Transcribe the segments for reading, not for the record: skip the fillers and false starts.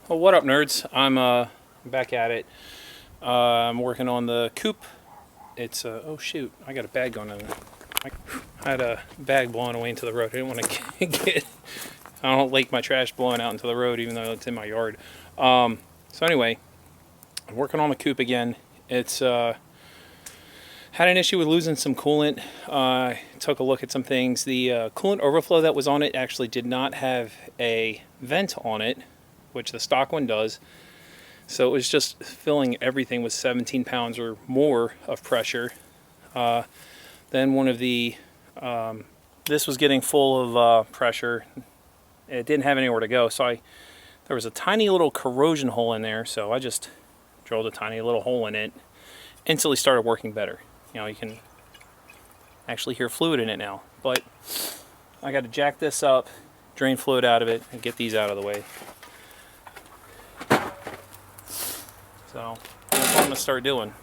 Well, what up, nerds? I'm back at it. I'm working on the coupe. It's oh shoot, I got a bag going on there. I had a bag blowing away into the road. I didn't want to get. I don't like my trash blowing out into the road, even though it's in my yard. So anyway, I'm working on the coupe again. It's had an issue with losing some coolant. I took a look at some things. The coolant overflow that was on it actually did not have a vent on it, which the stock one does. So it was just filling everything with 17 pounds or more of pressure. Then one of the, this was getting full of pressure. It didn't have anywhere to go, so there was a tiny little corrosion hole in there, so I just drilled a tiny little hole in it. Instantly started working better. You know, you can actually hear fluid in it now. But I got to jack this up, drain fluid out of it, and get these out of the way. So that's what I'm gonna start doing.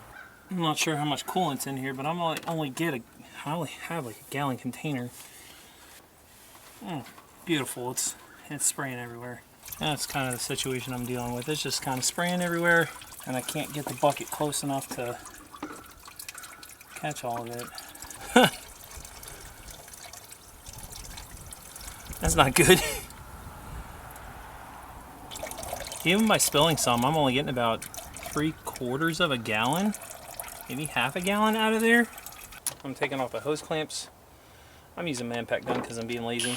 I'm not sure how much coolant's in here, but I only have like a gallon container. Beautiful. It's spraying everywhere. That's kind of the situation I'm dealing with. It's just kind of spraying everywhere, and I can't get the bucket close enough to catch all of it. That's not good. Even by spilling some, I'm only getting about 3/4 of a gallon, maybe half a gallon out of there. I'm taking off the hose clamps. I'm using man-pack gun because I'm being lazy.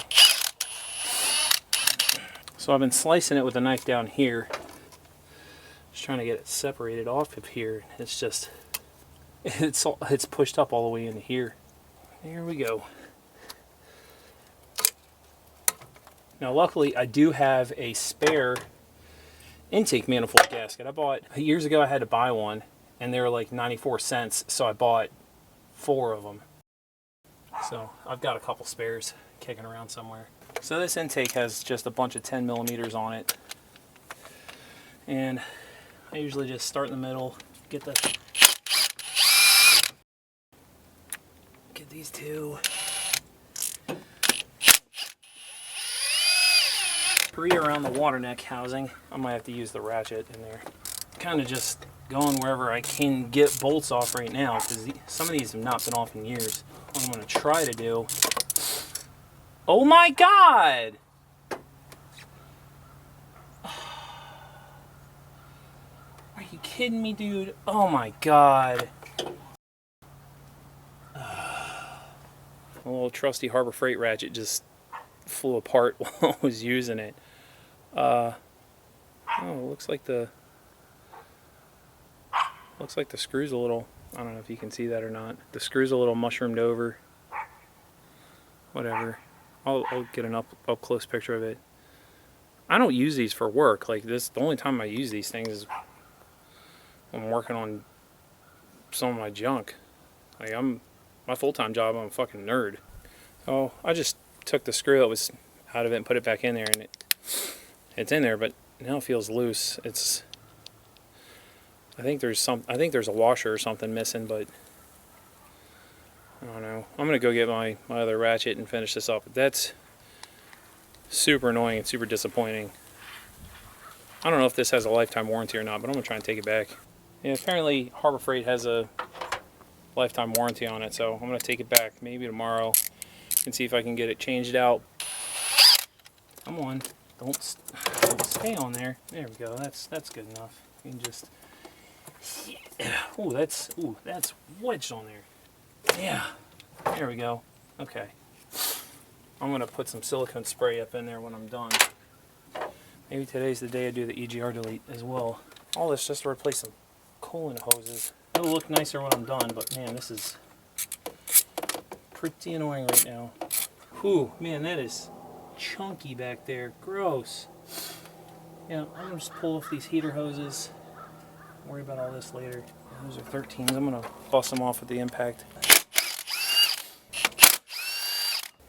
So I've been slicing it with a knife down here, just trying to get it separated off of here. It's just, it's pushed up all the way into here. There we go. Now luckily I do have a spare intake manifold gasket. I bought, years ago I had to buy one, and they were like 94 cents, so I bought 4 of them. So I've got a couple spares kicking around somewhere. So this intake has just a bunch of 10 millimeters on it, and I usually just start in the middle, get these two, 3 around the water neck housing. I might have to use the ratchet in there. Kind of just going wherever I can get bolts off right now, because some of these have not been off in years. What I'm going to try to do... Oh my god! Are you kidding me, dude? Oh my god. A little trusty Harbor Freight ratchet just flew apart while I was using it. Oh, looks like the screw's a little, I don't know if you can see that or not. The screw's a little mushroomed over. Whatever. I'll get an up close picture of it. I don't use these for work. Like this, the only time I use these things is when I'm working on some of my junk. Like my full-time job, I'm a fucking nerd. So I just took the screw that was out of it and put it back in there, and it's in there, but now it feels loose. I think there's a washer or something missing, but I don't know. I'm gonna go get my other ratchet and finish this up. That's super annoying and super disappointing. I don't know if this has a lifetime warranty or not, but I'm gonna try and take it back. Yeah, apparently Harbor Freight has a lifetime warranty on it, so I'm gonna take it back maybe tomorrow and see if I can get it changed out. Come on, don't stay on there. There we go. That's good enough. You can just, that's wedged on there. Yeah, there we go. Okay, I'm gonna put some silicone spray up in there when I'm done. Maybe today's the day I do the EGR delete as well. All this just to replace some coolant hoses. It'll look nicer when I'm done, but man, this is pretty annoying right now. Whew, man, that is chunky back there. Gross. Yeah, I'm gonna just pull off these heater hoses. Worry about all this later. Those are 13s. I'm gonna bust them off with the impact.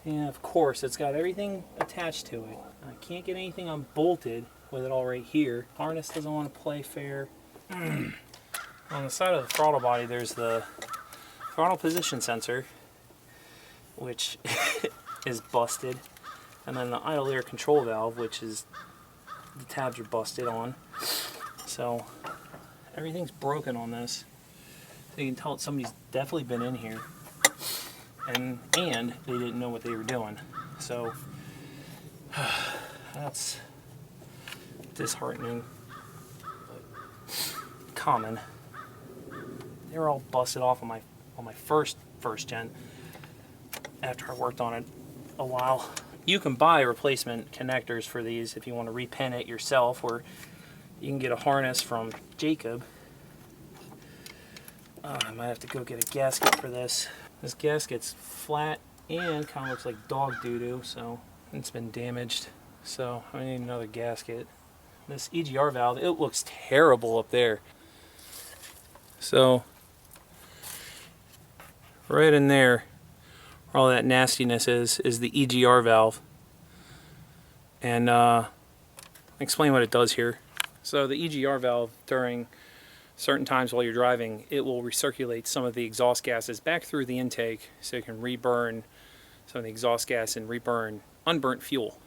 And of course, it's got everything attached to it. I can't get anything unbolted with it all right here. Harness doesn't want to play fair. On the side of the throttle body, there's the throttle position sensor, which is busted, and then the idle air control valve, which is the tabs are busted on. So everything's broken on this. So you can tell somebody's definitely been in here. And they didn't know what they were doing. So that's disheartening, but common. They were all busted off on my first gen after I worked on it a while. You can buy replacement connectors for these if you want to repin it yourself, or you can get a harness from Jacob. I might have to go get a gasket for this. This gasket's flat and kind of looks like dog doo-doo, so it's been damaged. So I need another gasket. This EGR valve, it looks terrible up there. So right in there, where all that nastiness is the EGR valve. And I'll explain what it does here. So the EGR valve, during certain times while you're driving, it will recirculate some of the exhaust gases back through the intake so you can reburn some of the exhaust gas and reburn unburnt fuel.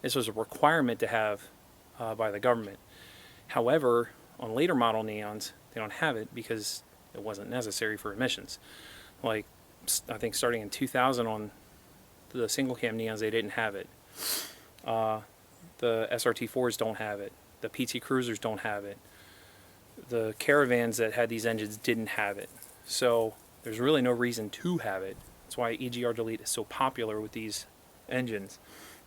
This was a requirement to have by the government. However, on later model Neons, they don't have it because it wasn't necessary for emissions. Like, I think starting in 2000 on the single cam Neons, they didn't have it. The SRT4s don't have it. The PT Cruisers don't have it. The Caravans that had these engines didn't have it. So there's really no reason to have it. That's why EGR Delete is so popular with these engines.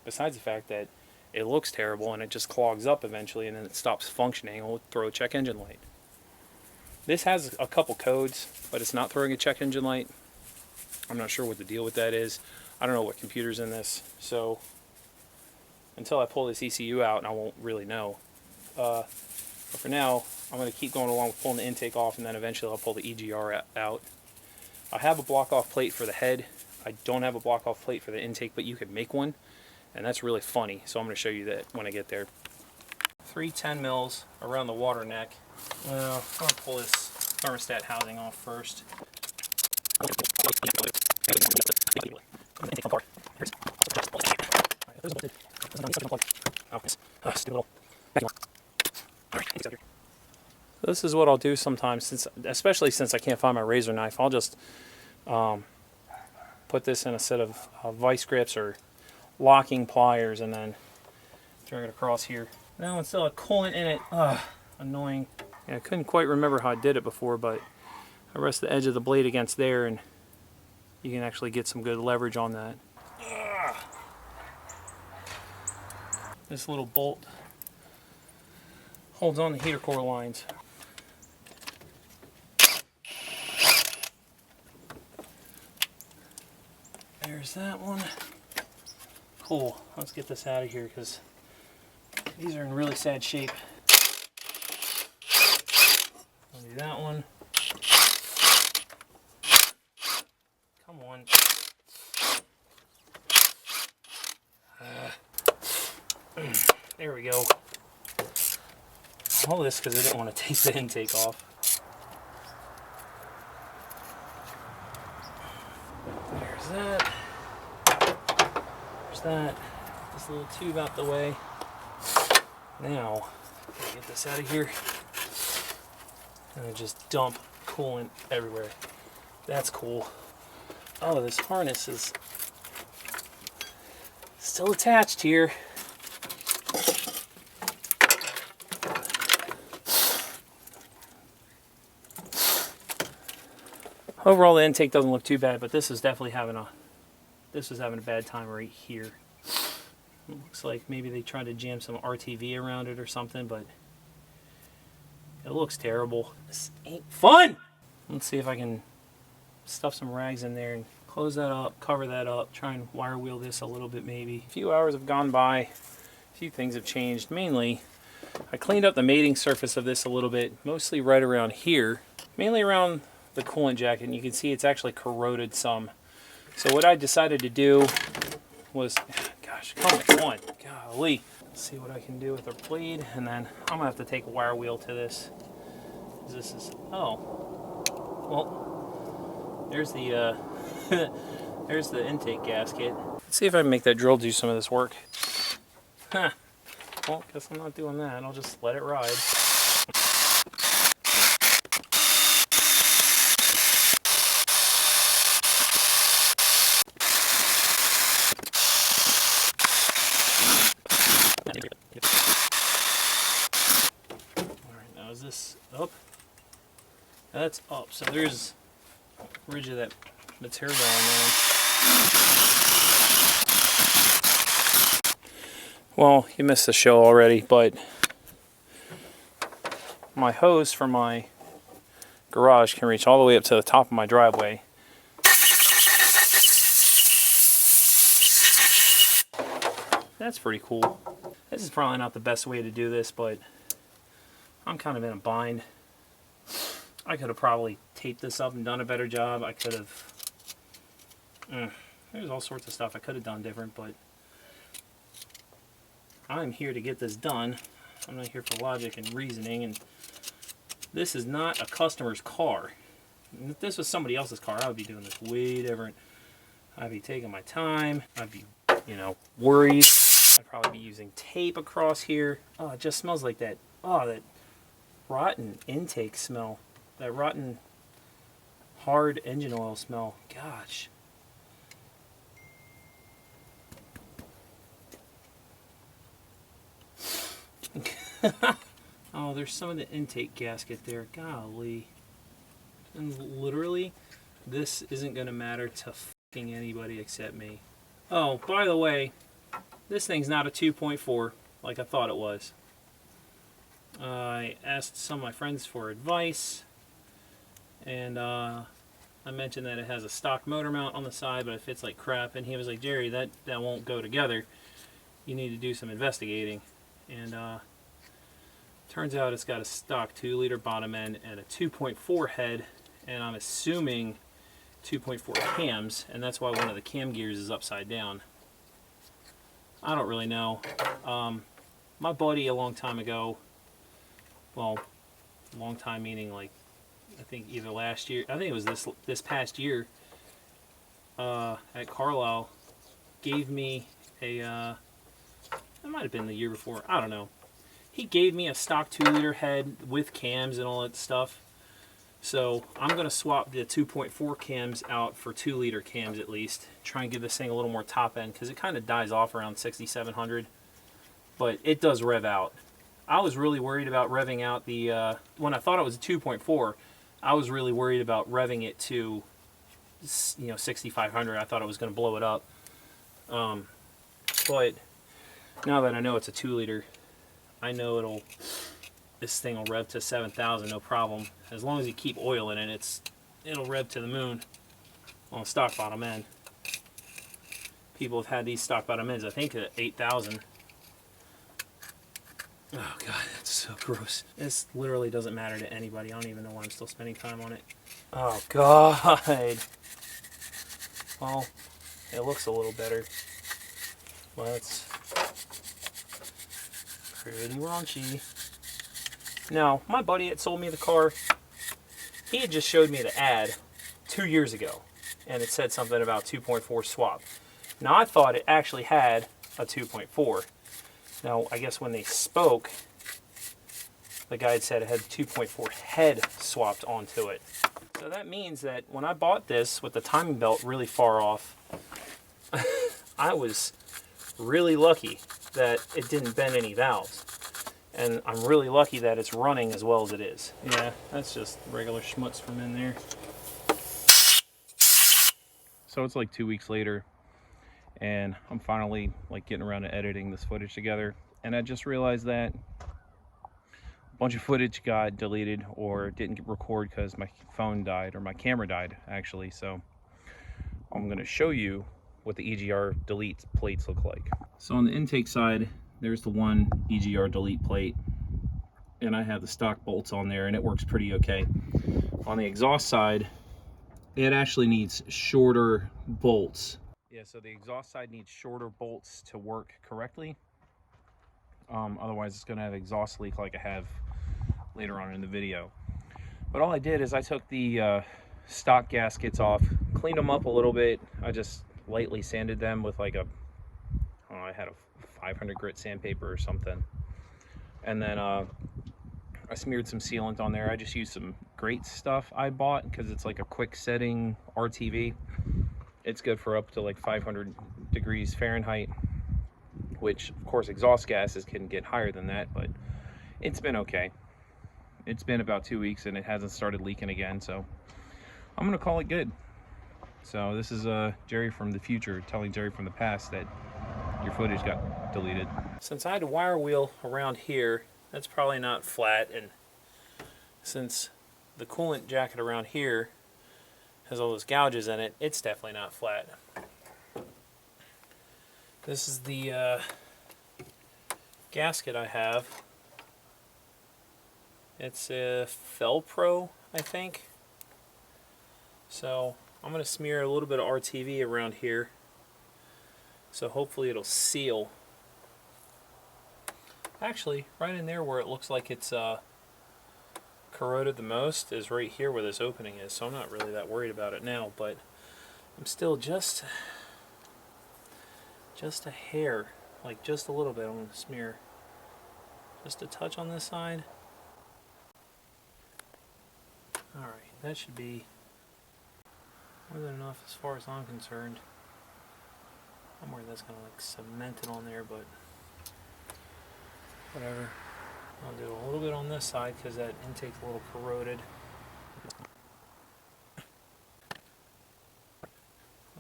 Besides the fact that it looks terrible and it just clogs up eventually and then it stops functioning, it'll throw a check engine light. This has a couple codes, but it's not throwing a check engine light. I'm not sure what the deal with that is. I don't know what computer's in this, so until I pull this ECU out, I won't really know. But for now, I'm going to keep going along with pulling the intake off, and then eventually I'll pull the EGR out. I have a block-off plate for the head. I don't have a block-off plate for the intake, but you can make one, and that's really funny, so I'm going to show you that when I get there. 3 10 mils around the water neck. Well, I'm going to pull this thermostat housing off first. This is what I'll do sometimes, especially since I can't find my razor knife. I'll just put this in a set of vice grips or locking pliers and then drag it across here. Now it's still a coolant in it. Annoying. Yeah, I couldn't quite remember how I did it before, but I rest the edge of the blade against there and you can actually get some good leverage on that. This little bolt holds on the heater core lines. There's that one. Cool. Let's get this out of here because these are in really sad shape. I'll do that one. Come on. There we go. All this because I didn't want to take the intake off. There's that. There's that. This little tube out the way. Now, get this out of here. And I just dump coolant everywhere. That's cool. Oh, this harness is still attached here. Overall, the intake doesn't look too bad, but this is definitely having a bad time right here. It looks like maybe they tried to jam some RTV around it or something, but it looks terrible. This ain't fun! Let's see if I can stuff some rags in there and close that up, cover that up, try and wire wheel this a little bit maybe. A few hours have gone by, a few things have changed. Mainly, I cleaned up the mating surface of this a little bit, mostly right around here, mainly around the coolant jacket, and you can see it's actually corroded some. So what I decided to do was, gosh, come on, golly. Let's see what I can do with a blade, and then I'm gonna have to take a wire wheel to this. This is, oh, well, there's the there's the intake gasket. Let's see if I can make that drill do some of this work. Huh. Well, guess I'm not doing that. I'll just let it ride. Alright, now is this up? That's up, so there's a ridge of that material on there. Well, you missed the show already, but my hose from my garage can reach all the way up to the top of my driveway. That's pretty cool. This is probably not the best way to do this, but I'm kind of in a bind. I could have probably taped this up and done a better job. I could have... there's all sorts of stuff I could have done different, but I'm here to get this done. I'm not here for logic and reasoning, and this is not a customer's car. And if this was somebody else's car, I would be doing this way different. I'd be taking my time. I'd be, you know, worried. I'd probably be using tape across here. Oh, it just smells like that. Oh, that rotten intake smell. That rotten, hard engine oil smell. Gosh. Oh, there's some of the intake gasket there. Golly. And literally, this isn't going to matter to fucking anybody except me. Oh, by the way, this thing's not a 2.4 like I thought it was. I asked some of my friends for advice, and I mentioned that it has a stock motor mount on the side, but it fits like crap, and he was like, Jerry, that won't go together. You need to do some investigating. And turns out it's got a stock 2-liter bottom end and a 2.4 head, and I'm assuming 2.4 cams, and that's why one of the cam gears is upside down. I don't really know. My buddy a long time ago, well, long time meaning like I think either last year, I think it was this past year, at Carlisle, gave me a, it might have been the year before, I don't know. He gave me a stock 2-liter head with cams and all that stuff. So I'm going to swap the 2.4 cams out for 2-liter cams at least. Try and give this thing a little more top end, because it kind of dies off around 6,700. But it does rev out. I was really worried about revving out the, when I thought it was a 2.4, I was really worried about revving it to, you know, 6,500. I thought it was going to blow it up. But now that I know it's a 2-liter, I know this thing will rev to 7,000 no problem. As long as you keep oil in it, it'll rev to the moon on a stock bottom end. People have had these stock bottom ends, I think, at 8,000. Oh god, that's so gross. This literally doesn't matter to anybody. I don't even know why I'm still spending time on it. Oh god. Well, it looks a little better. Well, it's pretty raunchy. Now, my buddy that sold me the car, he had just showed me the ad 2 years ago, and it said something about 2.4 swap. Now, I thought it actually had a 2.4. Now, I guess when they spoke, the guy had said it had 2.4 head swapped onto it. So that means that when I bought this with the timing belt really far off, I was really lucky that it didn't bend any valves. And I'm really lucky that it's running as well as it is. Yeah, that's just regular schmutz from in there. So it's like 2 weeks later, and I'm finally like getting around to editing this footage together. And I just realized that a bunch of footage got deleted or didn't record because my phone died, or my camera died actually. So I'm gonna show you what the EGR delete plates look like. So on the intake side, there's the one EGR delete plate, and I have the stock bolts on there, and it works pretty okay. On the exhaust side, it actually needs shorter bolts. Yeah, so the exhaust side needs shorter bolts to work correctly. Otherwise, it's going to have exhaust leak like I have later on in the video. But all I did is I took the stock gaskets off, cleaned them up a little bit. I just lightly sanded them with like a, I don't know, I had a 500 grit sandpaper or something. And then I smeared some sealant on there. I just used some great stuff I bought because it's like a quick setting RTV. It's good for up to like 500 degrees Fahrenheit, which of course exhaust gases can get higher than that, but it's been okay. It's been about 2 weeks and it hasn't started leaking again, so I'm gonna call it good. So this is Jerry from the future telling Jerry from the past that your footage got deleted. Since I had a wire wheel around here, that's probably not flat, and since the coolant jacket around here has all those gouges in it, it's definitely not flat. This is the gasket I have. It's a Felpro, I think. So I'm going to smear a little bit of RTV around here, so hopefully it'll seal. Actually, right in there where it looks like it's corroded the most is right here where this opening is, so I'm not really that worried about it now, but I'm still just a hair, like just a little bit. I'm going to smear just a touch on this side. Alright, that should be more than enough as far as I'm concerned. I'm worried that's going to like cement it on there, but whatever. I'll do a little bit on this side because that intake's a little corroded.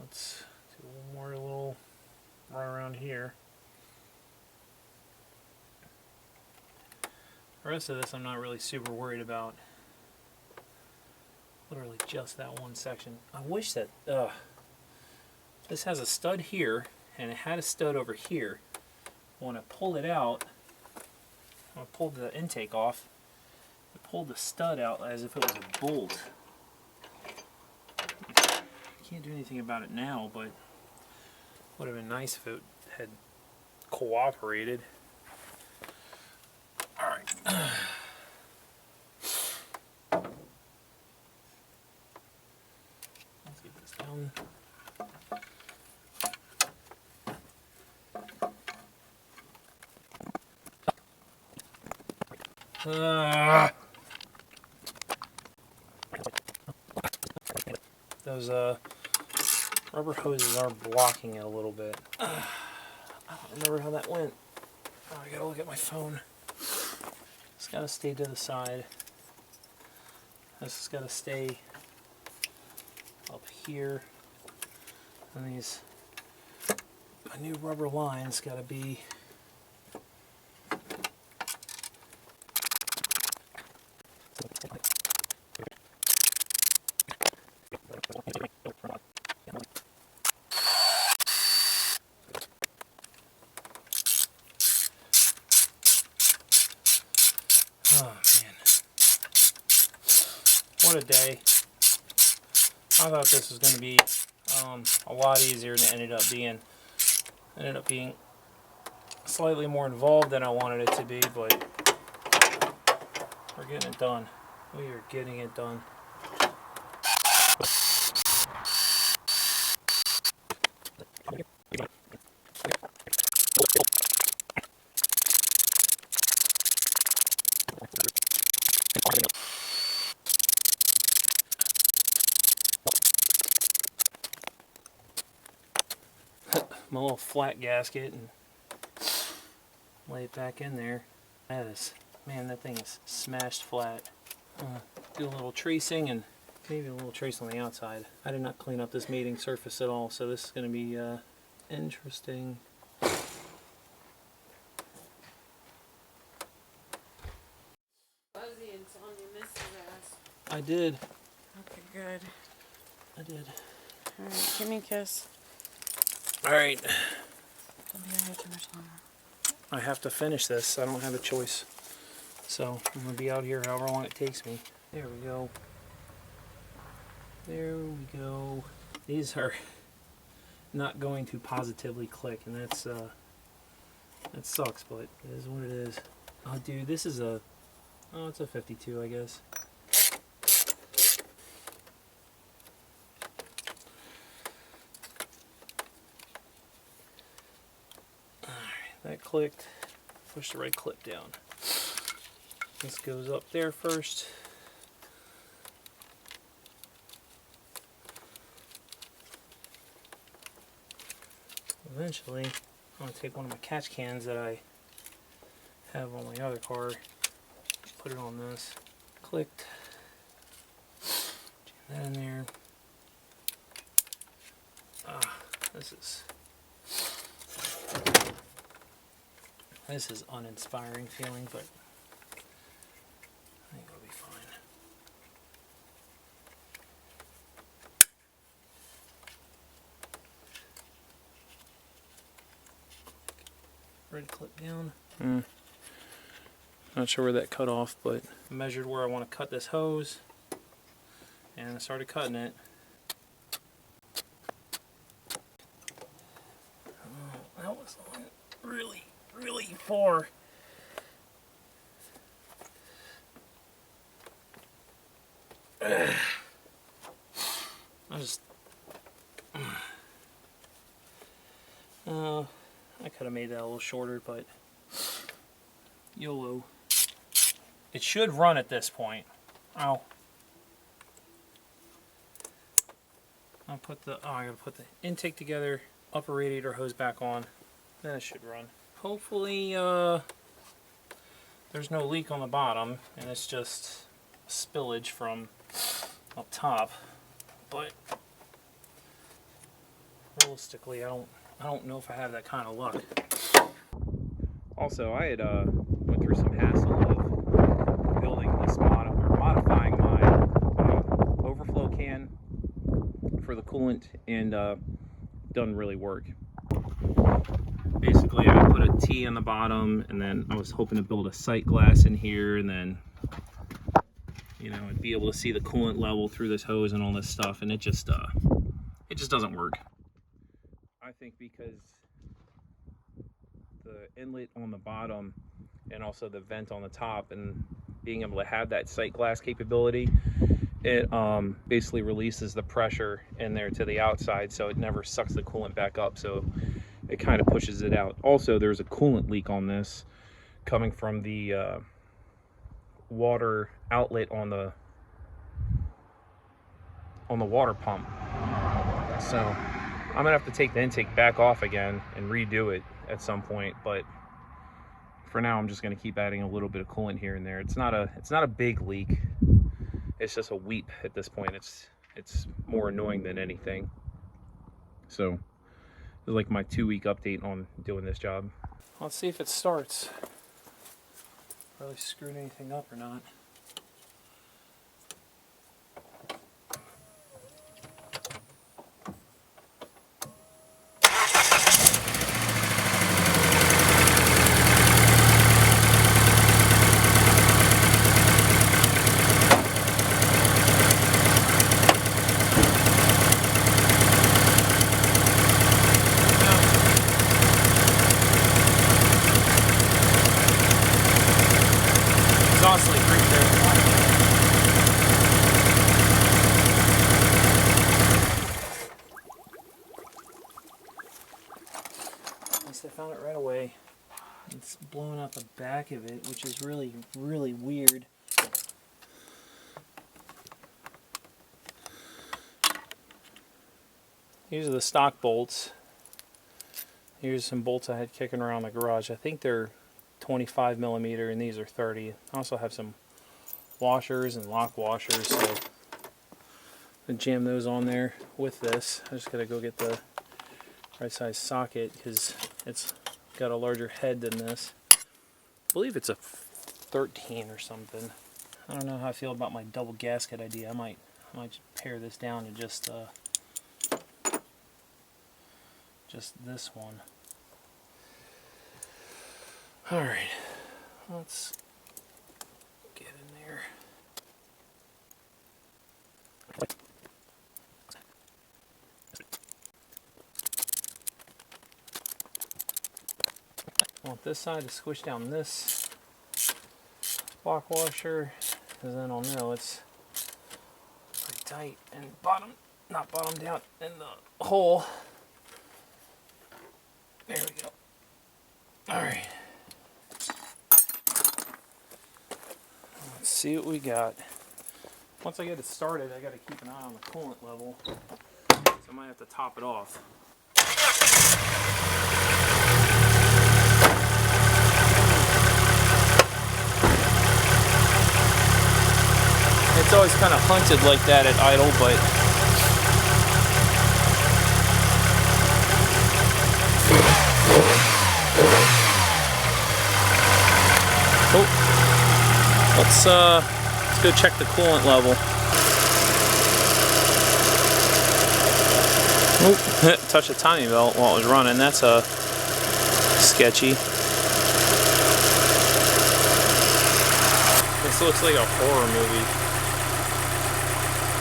Let's do one more little run around here. The rest of this I'm not really super worried about. Literally just that one section. I wish that this has a stud here and it had a stud over here. When I pulled it out, when I pulled the intake off, I pulled the stud out as if it was a bolt. I can't do anything about it now, but it would have been nice if it had cooperated. Alright. Let's get this down. Those rubber hoses are blocking it a little bit. I don't remember how that went. Oh, I gotta look at my phone. It's gotta stay to the side. This has gotta stay up here. And these, my new rubber lines gotta be oh man. What a day. I thought this was going to be a lot easier than it ended up being. It ended up being slightly more involved than I wanted it to be, but we're getting it done. We are getting it done. My little flat gasket and lay it back in there. That is, man, that thing is smashed flat. Do a little tracing and maybe a little trace on the outside. I did not clean up this mating surface at all, so this is going to be interesting. Fuzzy and on your missus ass. I did. Okay, good. I did. Alright, give me a kiss. Alright. Don't be out here too much longer. I have to finish this. I don't have a choice. So I'm going to be out here however long it takes me. There we go. There we go. These are not going to positively click, and that's that sucks, but it is what it is. Oh dude, this is a, oh, it's a 52, I guess. Alright, clicked. Push the right clip down. This goes up there first. Eventually, I'm going to take one of my catch cans that I have on my other car, put it on this, clicked, jam that in there. This is uninspiring feeling, but I think it'll be fine. Red clip down. Not sure where that cut off, but I measured where I want to cut this hose, and I started cutting it. Oh, that was really, really far. I could have made that a little shorter, but YOLO. It should run at this point. Ow. I gotta put the intake together, upper radiator hose back on, then it should run. Hopefully there's no leak on the bottom and it's just spillage from up top. But realistically, I don't know if I have that kind of luck. Also, I had went through some hassle of building this modifying my overflow can for the coolant, and doesn't really work. Basically, I put a T on the bottom, and then I was hoping to build a sight glass in here, and then I'd be able to see the coolant level through this hose and all this stuff, and it just doesn't work. I think because the inlet on the bottom and also the vent on the top, and being able to have that sight glass capability, it basically releases the pressure in there to the outside, so it never sucks the coolant back up, so it kind of pushes it out. Also, there's a coolant leak on this coming from the water outlet on the water pump, so I'm gonna have to take the intake back off again and redo it at some point, but for now I'm just gonna keep adding a little bit of coolant here and there. It's not a big leak, it's just a weep at this point. It's more annoying than anything. So this is like my 2-week update on doing this job. Let's see if it starts. Really screwed anything up or not. Exhaust leak right there. At least I found it right away. It's blowing out the back of it, which is really, really weird. These are the stock bolts. Here's some bolts I had kicking around the garage. I think they're 25 millimeter and these are 30. I also have some washers and lock washers, so I jam those on there with this. I just gotta go get the right size socket because it's got a larger head than this. I believe it's a 13 or something. I don't know how I feel about my double gasket idea. I might pare this down to just this one. Alright, let's get in there. I want this side to squish down this lock washer, because then I'll know it's pretty tight and not bottomed out in the hole. There we go. Alright. Let's see what we got. Once I get it started, I gotta keep an eye on the coolant level. So I might have to top it off. It's always kind of hunted like that at idle, but let's go check the coolant level. Oop, touched the timing belt while it was running. That's sketchy. This looks like a horror movie.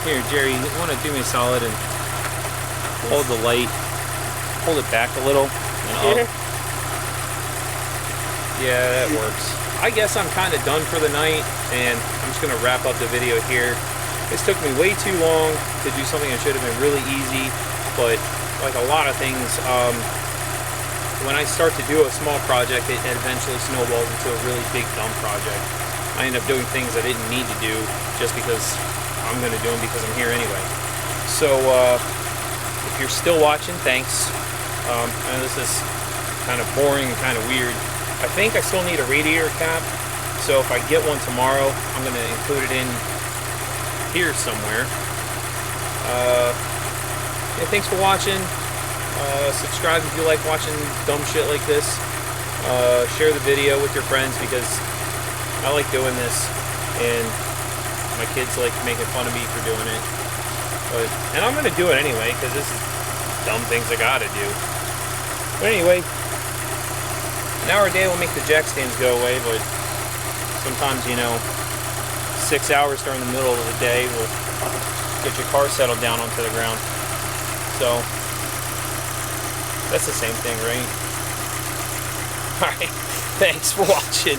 Here, Jerry, you want to do me a solid and hold the light, hold it back a little, and up. Yeah, that works. I guess I'm kind of done for the night, and I'm just going to wrap up the video here. This took me way too long to do something that should have been really easy, but like a lot of things, when I start to do a small project, it eventually snowballs into a really big, dumb project. I end up doing things I didn't need to do just because I'm going to do them because I'm here anyway. So if you're still watching, thanks. I know this is kind of boring and kind of weird. I think I still need a radiator cap, so if I get one tomorrow, I'm going to include it in here somewhere. Yeah, thanks for watching. Subscribe if you like watching dumb shit like this. Share the video with your friends because I like doing this, and my kids like making fun of me for doing it. And I'm going to do it anyway because this is dumb things I got to do. But anyway, an hour a day will make the jack stands go away, but sometimes, you know, 6 hours during the middle of the day will get your car settled down onto the ground. So, that's the same thing, right? Alright, thanks for watching.